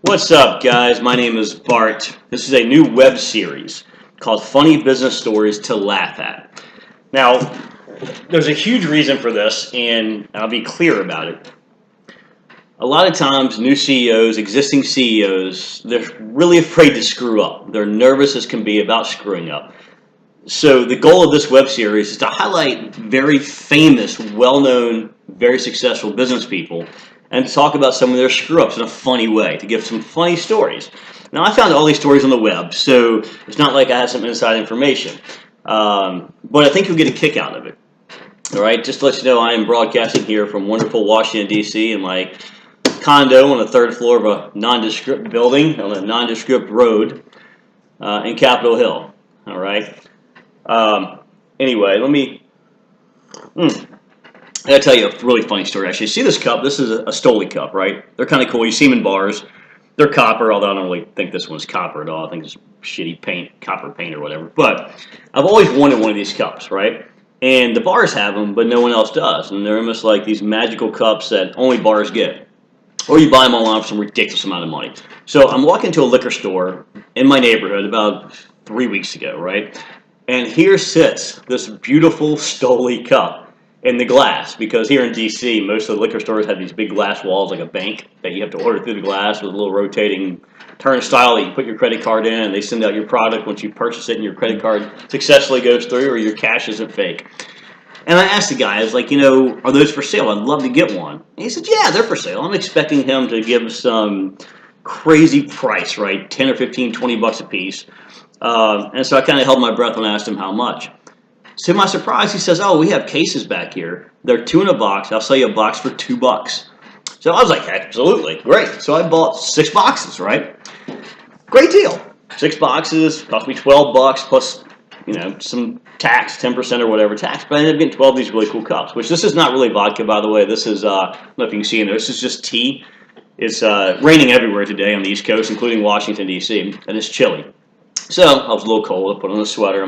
What's up, guys? My name is Bart. This is a new web series called Funny Business Stories to Laugh At. Now, there's a huge reason for this, and I'll be clear about it. A lot of times, new CEOs, existing CEOs, they're really afraid to screw up. They're nervous as can be about screwing up. So the goal of this web series is to highlight very famous, well-known, very successful business people and talk about some of their screw-ups in a funny way, to give some funny stories. Now, I found all these stories on the web, so it's not like I have some inside information, but I think you'll get a kick out of it. All right, just to let you know, I am broadcasting here from wonderful Washington, D.C. in my condo on the third floor of a nondescript building on a nondescript road in Capitol Hill. All right. Anyway, I gotta tell you a really funny story. Actually, see this cup? This is a Stoli cup, right? They're kind of cool. You see them in bars. They're copper, although I don't really think this one's copper at all. I think it's shitty paint, copper paint or whatever. But I've always wanted one of these cups, right? And the bars have them, but no one else does. And they're almost like these magical cups that only bars get. Or you buy them online for some ridiculous amount of money. So I'm walking to a liquor store in my neighborhood about 3 weeks ago, right? And here sits this beautiful Stoli cup in the glass, because here in DC, most of the liquor stores have these big glass walls like a bank that you have to order through the glass with a little rotating turnstile that you put your credit card in, and they send out your product once you purchase it and your credit card successfully goes through or your cash isn't fake. And I asked the guy, I was like, are those for sale? I'd love to get one. And he said, yeah, they're for sale. I'm expecting him to give some crazy price, right? 10 or 15, 20 bucks a piece. And so I kind of held my breath when I asked him how much. To my surprise, he says, oh, we have cases back here. They're 2 in a box. I'll sell you a box for $2. So I was like, absolutely, great. So I bought 6 boxes, right? Great deal. 6 boxes, cost me $12 plus, some tax, 10% or whatever tax. But I ended up getting 12 of these really cool cups, which this is not really vodka, by the way. This is, I don't know if you can see in there, this is just tea. It's raining everywhere today on the East Coast, including Washington, D.C., and it's chilly. So I was a little cold. I put on a sweater.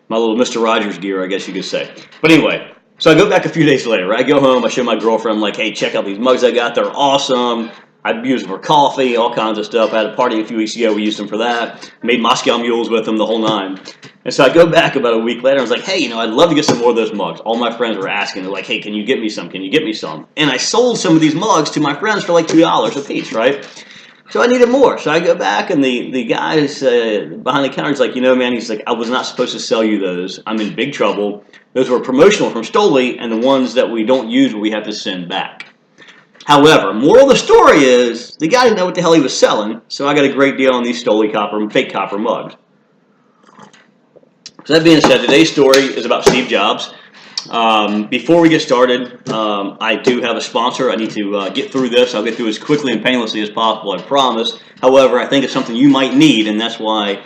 My little Mr. Rogers gear, I guess you could say. But anyway, so I go back a few days later. I go home. I show my girlfriend. I'm like, hey, check out these mugs I got. They're awesome. I use them for coffee, all kinds of stuff. I had a party a few weeks ago. We used them for that. Made Moscow mules with them, the whole nine. And so I go back about a week later. I was like, hey, I'd love to get some more of those mugs. All my friends were asking. They're like, hey, can you get me some? Can you get me some? And I sold some of these mugs to my friends for like $2 a piece, right? So I needed more. So I go back, and the guy behind the counter is like, man, he's like, I was not supposed to sell you those. I'm in big trouble. Those were promotional from Stoli, and the ones that we don't use, we have to send back. However, moral of the story is, the guy didn't know what the hell he was selling, so I got a great deal on these Stoli fake copper mugs. So that being said, today's story is about Steve Jobs. Before we get started, I do have a sponsor. I need to get through this. I'll get through as quickly and painlessly as possible, I promise. However, I think it's something you might need, and that's why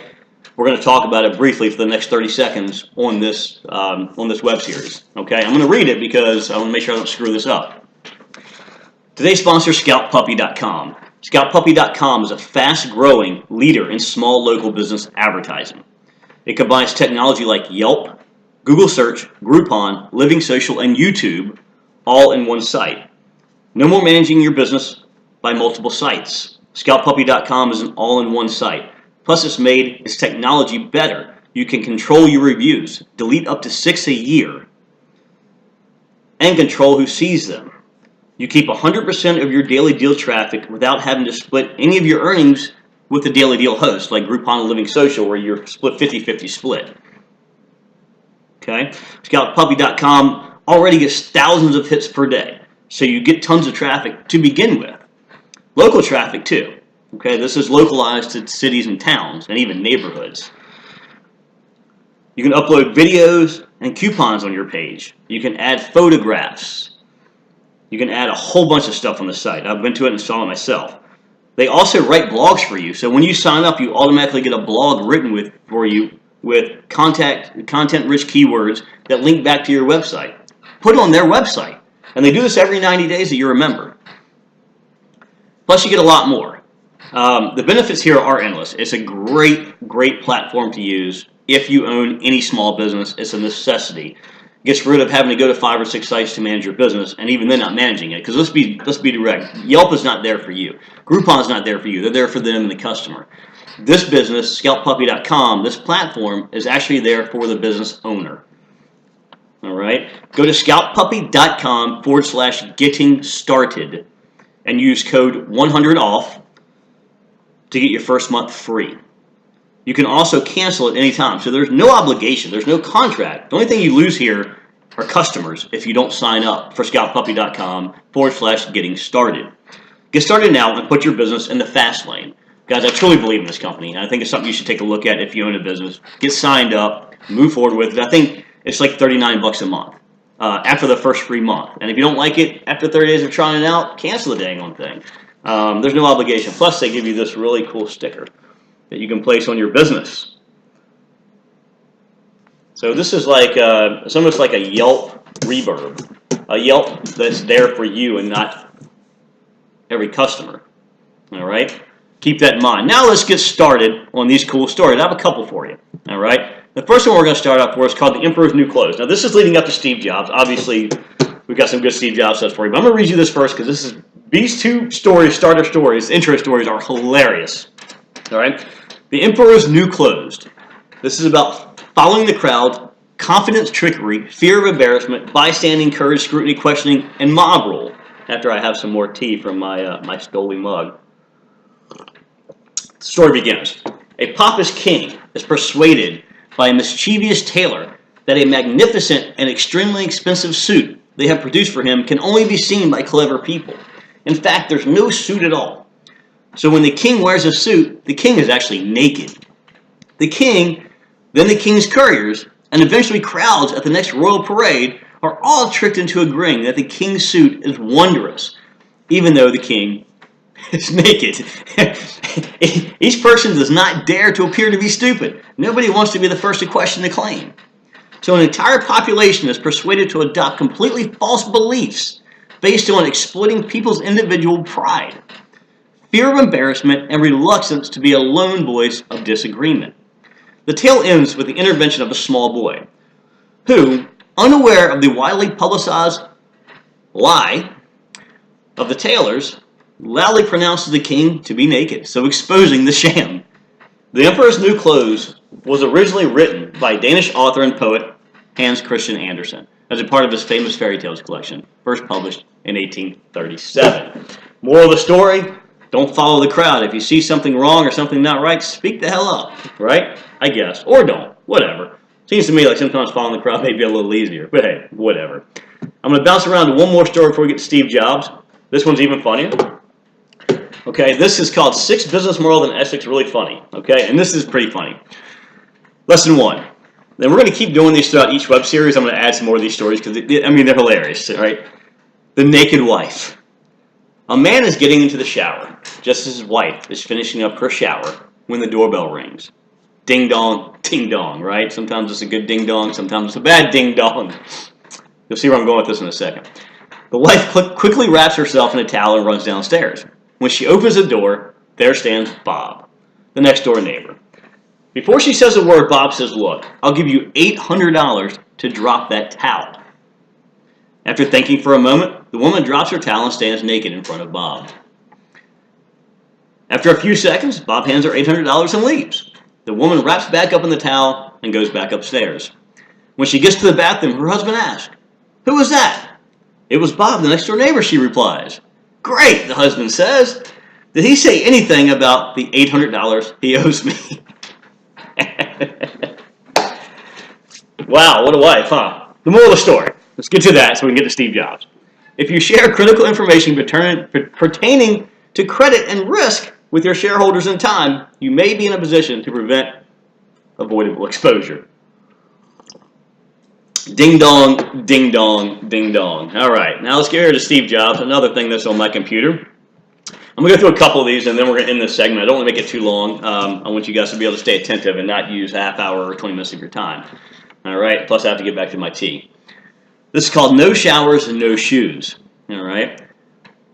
we're going to talk about it briefly for the next 30 seconds on this web series. Okay, I'm going to read it because I want to make sure I don't screw this up. Today's sponsor is ScoutPuppy.com. ScoutPuppy.com is a fast-growing leader in small local business advertising. It combines technology like Yelp, Google Search, Groupon, Living Social, and YouTube all in one site. No more managing your business by multiple sites. ScoutPuppy.com is an all-in-one site. Plus, it's made its technology better. You can control your reviews, delete up to 6 a year, and control who sees them. You keep 100% of your daily deal traffic without having to split any of your earnings with the daily deal host, like Groupon and Living Social, where you're split 50-50 split. Okay, ScoutPuppy.com already gets thousands of hits per day, so you get tons of traffic to begin with. Local traffic too. Okay, this is localized to cities and towns and even neighborhoods. You can upload videos and coupons on your page. You can add photographs. You can add a whole bunch of stuff on the site. I've been to it and saw it myself. They also write blogs for you, so when you sign up, you automatically get a blog written for you with content-rich keywords that link back to your website. Put it on their website. And they do this every 90 days that you're a member. Plus, you get a lot more. The benefits here are endless. It's a great, great platform to use if you own any small business. It's a necessity. Gets rid of having to go to 5 or 6 sites to manage your business, and even then not managing it. Because let's be direct. Yelp is not there for you. Groupon's not there for you. They're there for them and the customer. This business, scalppuppy.com, this platform is actually there for the business owner. All right. Go to scalppuppy.com/getting started and use code 100OFF to get your first month free. You can also cancel at any time. So there's no obligation. There's no contract. The only thing you lose here are customers if you don't sign up for scalppuppy.com/getting started. Get started now and put your business in the fast lane. Guys, I truly believe in this company, and I think it's something you should take a look at if you own a business. Get signed up, move forward with it. I think it's like $39 a month after the first free month. And if you don't like it after 30 days of trying it out, cancel the dang on thing. There's no obligation. Plus, they give you this really cool sticker that you can place on your business. So this is like it's almost like a Yelp reverb, a Yelp that's there for you and not every customer. All right, keep that in mind. Now let's get started on these cool stories. I have a couple for you. All right, the first one we're going to start off for is called "The Emperor's New Clothes." Now this is leading up to Steve Jobs. Obviously, we've got some good Steve Jobs stuff for you, but I'm going to read you this first because these two stories, starter stories, intro stories, are hilarious. All right. The Emperor's New Clothes. This is about following the crowd, confidence, trickery, fear of embarrassment, bystanding, courage, scrutiny, questioning, and mob rule. After I have some more tea from my Stoli mug. The story begins. A pompous king is persuaded by a mischievous tailor that a magnificent and extremely expensive suit they have produced for him can only be seen by clever people. In fact, there's no suit at all. So when the king wears a suit, the king is actually naked. The king, then the king's couriers, and eventually crowds at the next royal parade are all tricked into agreeing that the king's suit is wondrous, even though the king is naked. Each person does not dare to appear to be stupid. Nobody wants to be the first to question the claim. So an entire population is persuaded to adopt completely false beliefs based on exploiting people's individual pride, fear of embarrassment, and reluctance to be a lone voice of disagreement. The tale ends with the intervention of a small boy, who, unaware of the widely publicized lie of the tailors, loudly pronounces the king to be naked, so exposing the sham. The Emperor's New Clothes was originally written by Danish author and poet Hans Christian Andersen as a part of his famous fairy tales collection, first published in 1837. Moral of the story: don't follow the crowd. If you see something wrong or something not right, speak the hell up, right? I guess. Or don't. Whatever. Seems to me like sometimes following the crowd may be a little easier. But hey, whatever. I'm going to bounce around to one more story before we get to Steve Jobs. This one's even funnier. Okay, this is called 6 Business Morals and Ethics Really Funny. Okay, and this is pretty funny. Lesson 1. Then we're going to keep doing these throughout each web series. I'm going to add some more of these stories because, they're hilarious, right? The naked wife. A man is getting into the shower just as his wife is finishing up her shower when the doorbell rings. Ding dong, right? Sometimes it's a good ding dong, sometimes it's a bad ding dong. You'll see where I'm going with this in a second. The wife quickly wraps herself in a towel and runs downstairs. When she opens the door, there stands Bob, the next door neighbor. Before she says a word, Bob says, "Look, I'll give you $800 to drop that towel." After thinking for a moment, the woman drops her towel and stands naked in front of Bob. After a few seconds, Bob hands her $800 and leaves. The woman wraps back up in the towel and goes back upstairs. When she gets to the bathroom, her husband asks, "Who was that?" "It was Bob, the next door neighbor," she replies. "Great," the husband says. "Did he say anything about the $800 he owes me?" Wow, what a wife, huh? The moral of the story. Let's get to that so we can get to Steve Jobs. If you share critical information pertaining to credit and risk with your shareholders in time, you may be in a position to prevent avoidable exposure. Ding dong, ding dong, ding dong. All right, now let's get here to Steve Jobs, another thing that's on my computer. I'm going to go through a couple of these and then we're going to end this segment. I don't want to make it too long. I want you guys to be able to stay attentive and not use a half hour or 20 minutes of your time. All right, plus I have to get back to my tea. This is called No Showers and No Shoes. All right.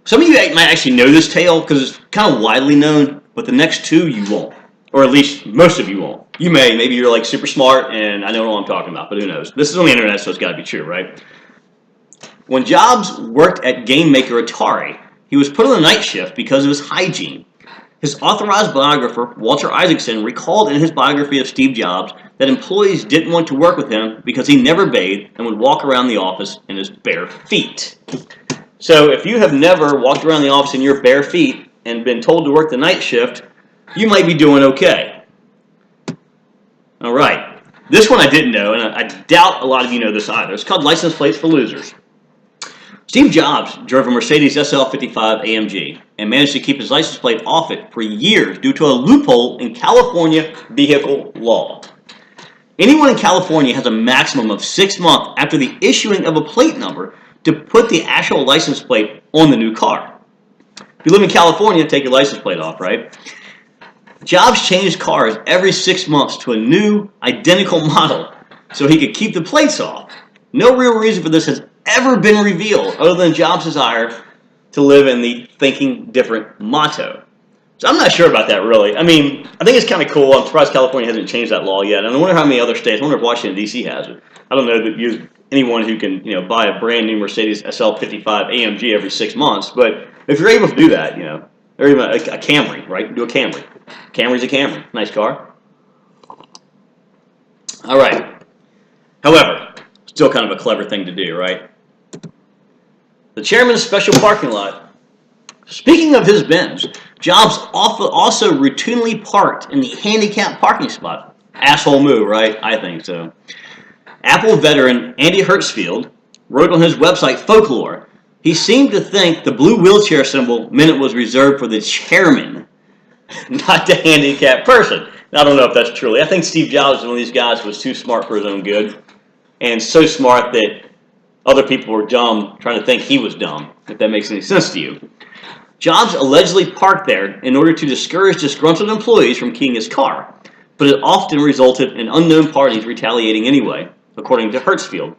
Some of you might actually know this tale because it's kind of widely known, but the next two you won't. Or at least most of you won't. You may. Maybe you're like super smart and I know what I'm talking about, but who knows? This is on the internet, so it's got to be true, right? When Jobs worked at game maker Atari, he was put on the night shift because of his hygiene. His authorized biographer, Walter Isaacson, recalled in his biography of Steve Jobs that employees didn't want to work with him because he never bathed and would walk around the office in his bare feet. So if you have never walked around the office in your bare feet and been told to work the night shift, you might be doing okay. All right. This one I didn't know, and I doubt a lot of you know this either. It's called License Plates for Losers. Steve Jobs drove a Mercedes SL55 AMG and managed to keep his license plate off it for years due to a loophole in California vehicle law. Anyone in California has a maximum of 6 months after the issuing of a plate number to put the actual license plate on the new car. If you live in California, take your license plate off, right? Jobs changed cars every 6 months to a new, identical model so he could keep the plates off. No real reason for this has ever been revealed other than Jobs' desire to live in the thinking different motto. So I'm not sure about that really. I mean, I think it's kind of cool. I'm surprised California hasn't changed that law yet. And I wonder how many other states. I wonder if Washington, D.C. has it. I don't know that anyone who can buy a brand new Mercedes SL55 AMG every 6 months. But if you're able to do that, or even a Camry, right? Do a Camry. Camry's a Camry. Nice car. All right. However, still kind of a clever thing to do, right? The chairman's special parking lot. Speaking of his Benz, Jobs also routinely parked in the handicapped parking spot. Asshole move, right? I think so. Apple veteran Andy Hertzfield wrote on his website Folklore, he seemed to think the blue wheelchair symbol meant it was reserved for the chairman, not the handicapped person. Now, I don't know if that's truly. I think Steve Jobs was one of these guys who was too smart for his own good, and so smart that other people were dumb trying to think he was dumb, if that makes any sense to you. Jobs allegedly parked there in order to discourage disgruntled employees from keying his car, but it often resulted in unknown parties retaliating anyway, according to Hertzfield.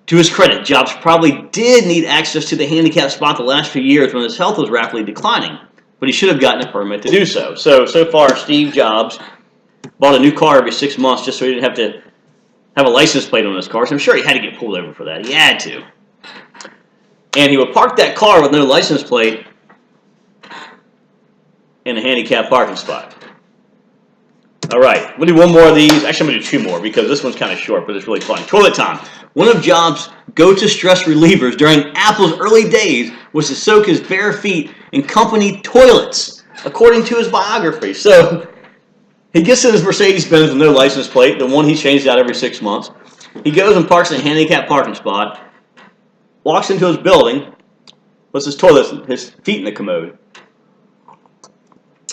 To his credit, Jobs probably did need access to the handicapped spot the last few years when his health was rapidly declining, but he should have gotten a permit to do so. So far, Steve Jobs bought a new car every 6 months just so he didn't have to have a license plate on his car. So I'm sure he had to get pulled over for that. He had to. And he would park that car with no license plate in a handicapped parking spot. All right, we'll do one more of these. Actually, I'm going to do two more because this one's kind of short, but it's really fun. Toilet time. One of Jobs' go-to stress relievers during Apple's early days was to soak his bare feet in company toilets, according to his biography. So he gets in his Mercedes-Benz with no license plate, the one he changed out every 6 months. He goes and parks in a handicapped parking spot, walks into his building, puts his feet in the commode.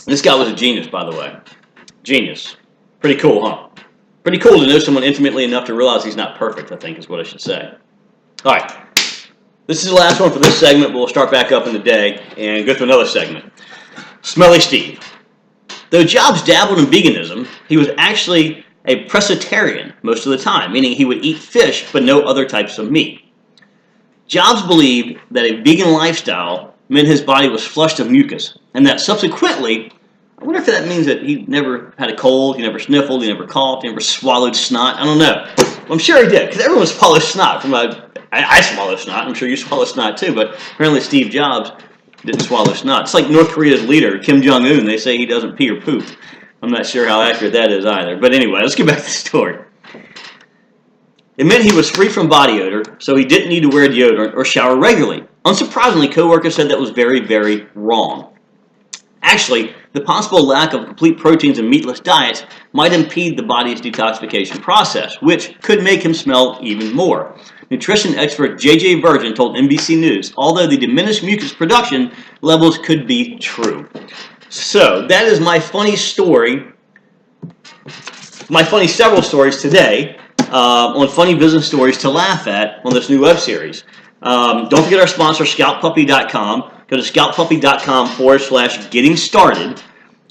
This guy was a genius, by the way. Genius. Pretty cool, huh? Pretty cool to know someone intimately enough to realize he's not perfect, I think is what I should say. All right. This is the last one for this segment, but we'll start back up in the day and go through another segment. Smelly Steve. Though Jobs dabbled in veganism, he was actually a pescatarian most of the time, meaning he would eat fish but no other types of meat. Jobs believed that a vegan lifestyle meant his body was flushed of mucus, and that subsequently, I wonder if that means that he never had a cold, he never sniffled, he never coughed, he never swallowed snot. I don't know. Well, I'm sure he did, because everyone swallows snot. I swallow snot. I'm sure you swallow snot too, but apparently Steve Jobs didn't swallow snot. It's like North Korea's leader, Kim Jong-un. They say he doesn't pee or poop. I'm not sure how accurate that is either. But anyway, let's get back to the story. It meant he was free from body odor, so he didn't need to wear deodorant or shower regularly. Unsurprisingly, coworkers said that was very, very wrong. Actually, the possible lack of complete proteins and meatless diets might impede the body's detoxification process, which could make him smell even more. Nutrition expert J.J. Virgin told NBC News, although the diminished mucus production levels could be true. So, that is my funny story, my funny several stories today on funny business stories to laugh at on this new web series. Don't forget our sponsor, ScoutPuppy.com. Go to scoutpuppy.com/getting started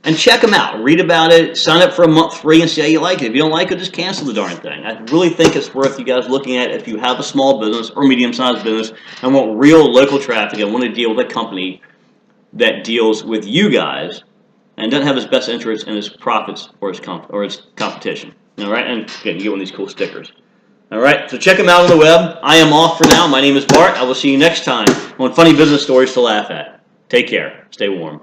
and check them out. Read about it, sign up for a month free and see how you like it. If you don't like it, just cancel the darn thing. I really think it's worth you guys looking at if you have a small business or medium-sized business and want real local traffic and want to deal with a company that deals with you guys and doesn't have his best interest in his profits or his competition. All right, and again, you get one of these cool stickers. All right, so check them out on the web. I am off for now. My name is Bart. I will see you next time on Funny Business Stories to Laugh At. Take care. Stay warm.